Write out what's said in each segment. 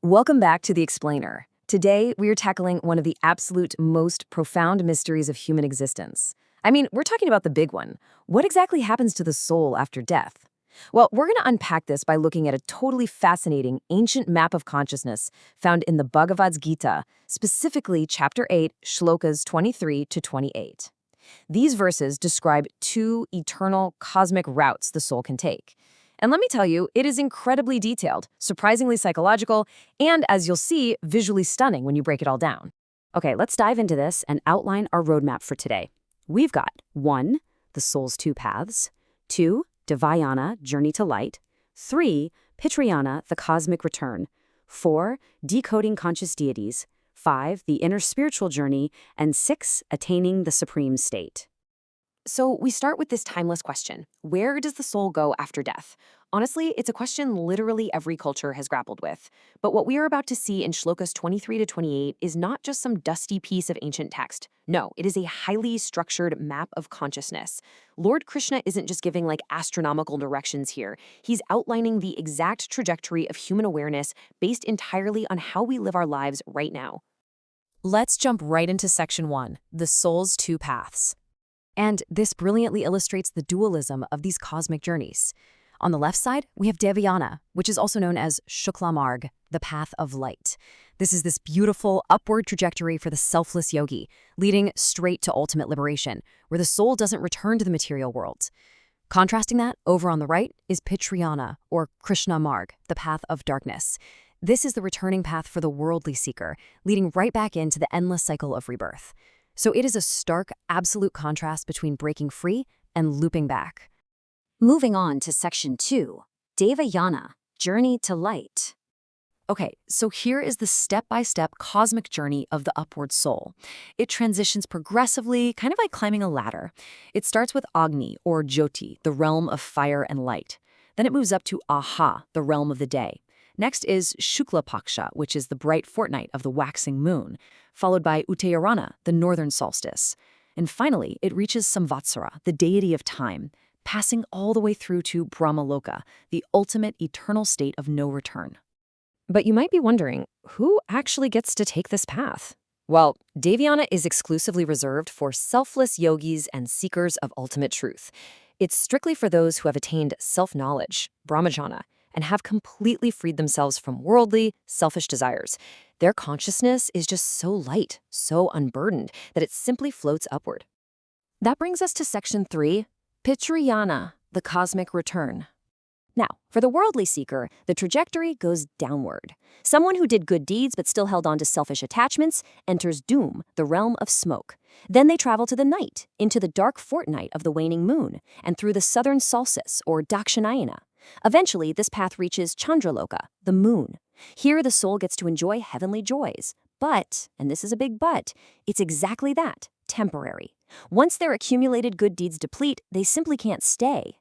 Welcome back to The Explainer. Today, we are tackling one of the absolute most profound mysteries of human existence. I mean, we're talking about the big one. What exactly happens to the soul after death? Well, we're going to unpack this by looking at a totally fascinating ancient map of consciousness found in the Bhagavad Gita, specifically Chapter 8, Shlokas 23 to 28. These verses describe two eternal cosmic routes the soul can take. And let me tell you, it is incredibly detailed, surprisingly psychological, and as you'll see, visually stunning when you break it all down. Okay, let's dive into this and outline our roadmap for today. We've got 1, the soul's two paths, 2, Dvayana, journey to light, 3, Pitrayana, the cosmic return, 4, decoding conscious deities, 5, the inner spiritual journey, and 6, attaining the supreme state. So we start with this timeless question. Where does the soul go after death? Honestly, it's a question literally every culture has grappled with. But what we are about to see in Shlokas 23 to 28 is not just some dusty piece of ancient text. No, it is a highly structured map of consciousness. Lord Krishna isn't just giving astronomical directions here. He's outlining the exact trajectory of human awareness based entirely on how we live our lives right now. Let's jump right into Section 1, the soul's two paths. And this brilliantly illustrates the dualism of these cosmic journeys. On the left side, we have Dvayana, which is also known as Shukla Marg, the path of light. This is this beautiful upward trajectory for the selfless yogi, leading straight to ultimate liberation, where the soul doesn't return to the material world. Contrasting that, over on the right, is Pitrayana, or Krishna Marg, the path of darkness. This is the returning path for the worldly seeker, leading right back into the endless cycle of rebirth. So it is a stark, absolute contrast between breaking free and looping back. Moving on to Section 2, Dvayana, journey to light. Okay, so here is the step-by-step cosmic journey of the upward soul. It transitions progressively, kind of like climbing a ladder. It starts with Agni, or Jyoti, the realm of fire and light. Then it moves up to Aha, the realm of the day. Next is Shukla Paksha, which is the bright fortnight of the waxing moon, followed by Uttayarana, the northern solstice. And finally, it reaches Samvatsara, the deity of time, passing all the way through to Brahmaloka, the ultimate eternal state of no return. But you might be wondering, who actually gets to take this path? Well, Dvayana is exclusively reserved for selfless yogis and seekers of ultimate truth. It's strictly for those who have attained self-knowledge, brahmajnana, and have completely freed themselves from worldly, selfish desires. Their consciousness is just so light, so unburdened, that it simply floats upward. That brings us to Section 3, Pitrayana, the cosmic return. Now, for the worldly seeker, the trajectory goes downward. Someone who did good deeds but still held on to selfish attachments enters Doom, the realm of smoke. Then they travel to the night, into the dark fortnight of the waning moon, and through the southern solstice, or Dakshinayana. Eventually, this path reaches Chandraloka, the moon. Here, the soul gets to enjoy heavenly joys. But, and this is a big but, it's exactly that, temporary. Once their accumulated good deeds deplete, they simply can't stay.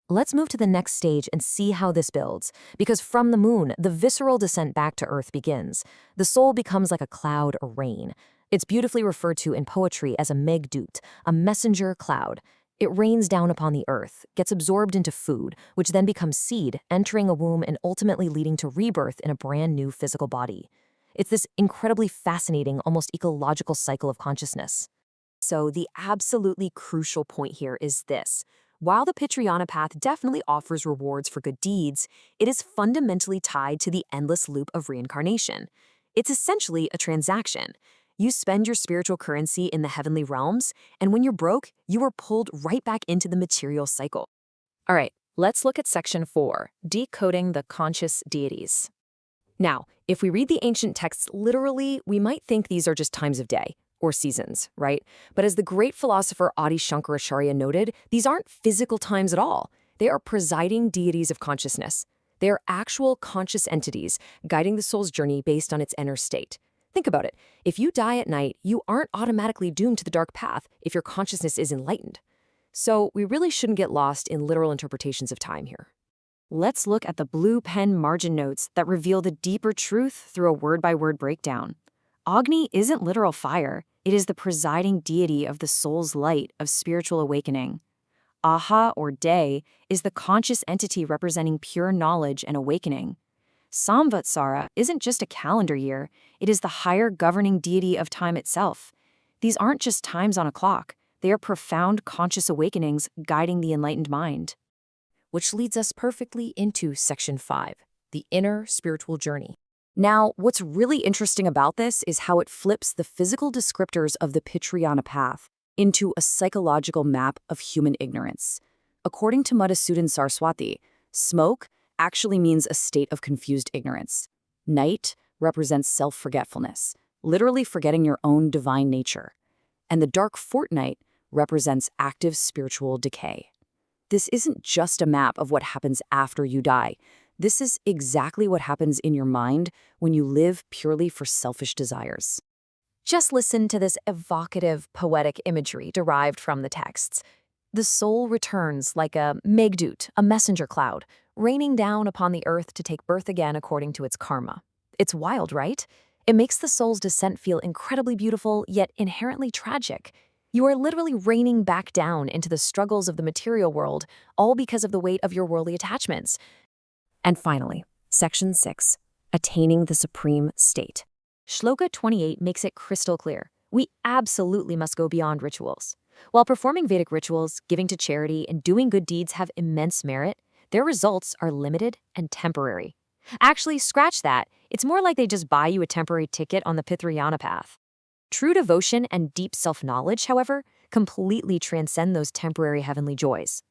Let's move to the next stage and see how this builds, because from the moon, the visceral descent back to Earth begins. The soul becomes like a cloud or rain. It's beautifully referred to in poetry as a megdut, a messenger cloud. It rains down upon the earth, gets absorbed into food, which then becomes seed, entering a womb and ultimately leading to rebirth in a brand new physical body. It's this incredibly fascinating, almost ecological cycle of consciousness. So the absolutely crucial point here is this. While the Pitrayana path definitely offers rewards for good deeds, it is fundamentally tied to the endless loop of reincarnation. It's essentially a transaction. You spend your spiritual currency in the heavenly realms, and when you're broke, you are pulled right back into the material cycle. All right, let's look at Section 4, decoding the conscious deities. Now, if we read the ancient texts literally, we might think these are just times of day, or seasons, right? But as the great philosopher Adi Shankaracharya noted, these aren't physical times at all. They are presiding deities of consciousness. They are actual conscious entities guiding the soul's journey based on its inner state. Think about it. If you die at night, you aren't automatically doomed to the dark path if your consciousness is enlightened. So we really shouldn't get lost in literal interpretations of time here. Let's look at the blue pen margin notes that reveal the deeper truth through a word-by-word breakdown. Agni isn't literal fire. It is the presiding deity of the soul's light of spiritual awakening. Aha, or day, is the conscious entity representing pure knowledge and awakening. Samvatsara isn't just a calendar year, it is the higher governing deity of time itself. These aren't just times on a clock, they are profound conscious awakenings guiding the enlightened mind. Which leads us perfectly into Section 5, the inner spiritual journey. Now, what's really interesting about this is how it flips the physical descriptors of the Pitriyana path into a psychological map of human ignorance. According to Madhusudan Saraswati, smoke actually means a state of confused ignorance. Night represents self-forgetfulness, literally forgetting your own divine nature. And the dark fortnight represents active spiritual decay. This isn't just a map of what happens after you die. This is exactly what happens in your mind when you live purely for selfish desires. Just listen to this evocative, poetic imagery derived from the texts. The soul returns like a Meghdut, a messenger cloud, raining down upon the earth to take birth again according to its karma. It's wild, right? It makes the soul's descent feel incredibly beautiful, yet inherently tragic. You are literally raining back down into the struggles of the material world, all because of the weight of your worldly attachments. And finally, Section 6, Attaining the Supreme State. Shloka 28 makes it crystal clear. We absolutely must go beyond rituals. While performing Vedic rituals, giving to charity, and doing good deeds have immense merit, their results are limited and temporary. Actually, scratch that. It's more like they just buy you a temporary ticket on the Pitriyana path. True devotion and deep self-knowledge, however, completely transcend those temporary heavenly joys.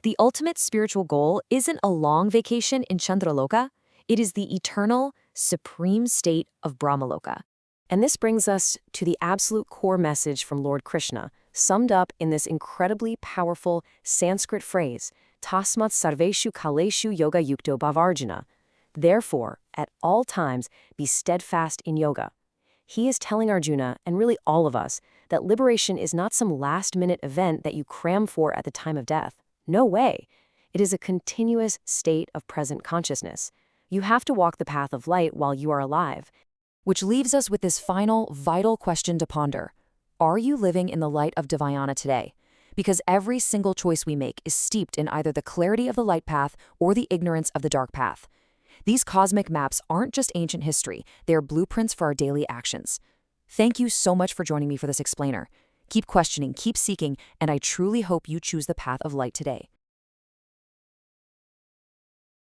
The ultimate spiritual goal isn't a long vacation in Chandraloka. It is the eternal, supreme state of Brahmaloka. And this brings us to the absolute core message from Lord Krishna, summed up in this incredibly powerful Sanskrit phrase, Tasmat sarveshu kaleshu yoga yukto bhavarjuna. Therefore, at all times, be steadfast in yoga. He is telling Arjuna, and really all of us, that liberation is not some last-minute event that you cram for at the time of death. No way. It is a continuous state of present consciousness. You have to walk the path of light while you are alive. Which leaves us with this final, vital question to ponder. Are you living in the light of Dvayana today? Because every single choice we make is steeped in either the clarity of the light path or the ignorance of the dark path. These cosmic maps aren't just ancient history, they are blueprints for our daily actions. Thank you so much for joining me for this explainer. Keep questioning, keep seeking, and I truly hope you choose the path of light today.